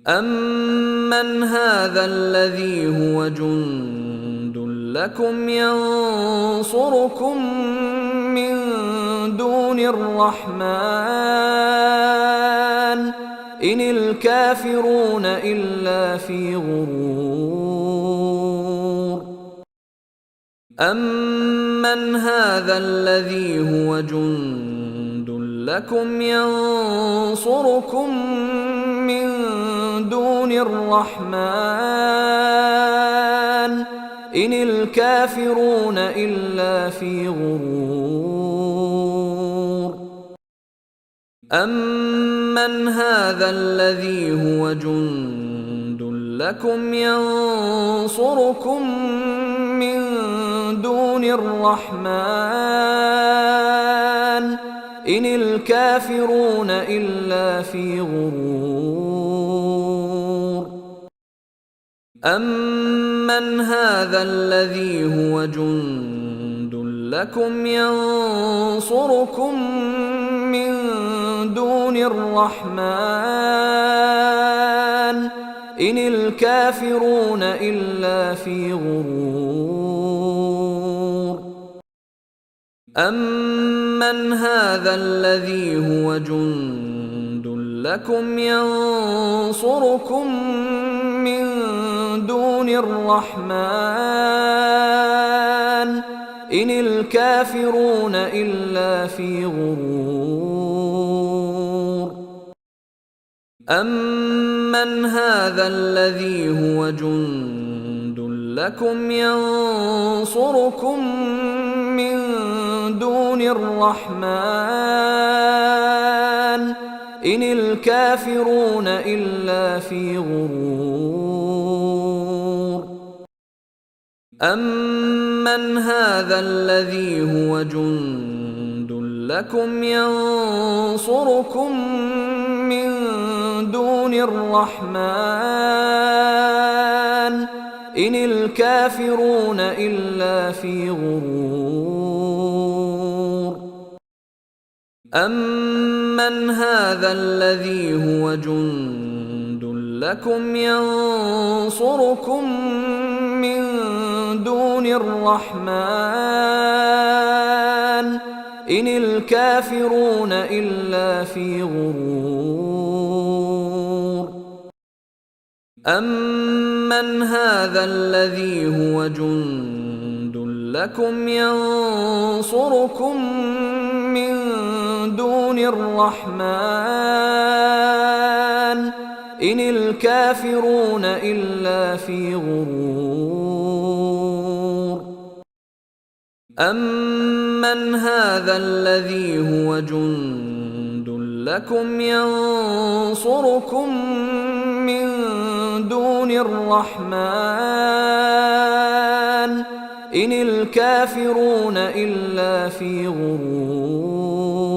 أَمَّنْ هَذَا الَّذِي هُوَ جُندٌ لَّكُمْ يَنصُرُكُم مِّن دُونِ الرَّحْمَٰنِ إِنِ الْكَافِرُونَ إِلَّا فِي غُرُورٍ أَمَّنْ هَذَا الَّذِي هُوَ جُندٌ لَّكُمْ يَنصُرُكُم مِّن دُونِ الرَّحْمَٰنِ إِنِ الْكَافِرُونَ إِلَّا فِي غُرُورٍ أَمَّنْ هَذَا الَّذِي هُوَ جُندٌ لَّكُمْ يَنصُرُكُم مِّن دُونِ الرَّحْمَٰنِ إِنِ الْكَافِرُونَ إِلَّا فِي غُرُورٍ أَمَّنْ هَذَا الَّذِي هُوَ جُندٌ لَّكُمْ يَنصُرُكُم مِّن دُونِ الرَّحْمَٰنِ إِنِ الْكَافِرُونَ إِلَّا فِي غُرُورٍ أَمَّنْ هَذَا الَّذِي هُوَ جُندٌ لَّكُمْ يَنصُرُكُم مِّن دُونِ الرَّحْمَٰنِ إِنِ الْكَافِرُونَ إِلَّا فِي غُرُورٍ أَمَّنْ هَذَا الَّذِي هُوَ جُندٌ لَّكُمْ يَنصُرُكُم مِّن دُونِ الرَّحْمَٰنِ إِنِ الْكَافِرُونَ إِلَّا فِي غُرُورٍ أَمَّنْ هَذَا الَّذِي هُوَ جُندٌ لَّكُمْ يَنصُرُكُم مِّن دُونِ الرَّحْمَٰنِ إِنِ الْكَافِرُونَ إِلَّا فِي غُرُورٍ أَمَّنْ هَذَا الَّذِي هُوَ جُندٌ لَّكُمْ يَنصُرُكُم مِّن دُونِ الرَّحْمَٰنِ إِنِ الْكَافِرُونَ إِلَّا فِي غُرُورٍ أَمَّنْ هَذَا الَّذِي هُوَ جُندٌ لَّكُمْ يَنصُرُكُم مِّن دُونِ الرَّحْمَٰنِ إِنِ الْكَافِرُونَ إِلَّا فِي غُرُورٍ أَمَّنْ هَذَا الَّذِي هُوَ جُندٌ لَّكُمْ يَنصُرُكُم مِّن دُونِ الرَّحْمَٰنِ إِنِ الْكَافِرُونَ إِلَّا فِي غُرُورٍ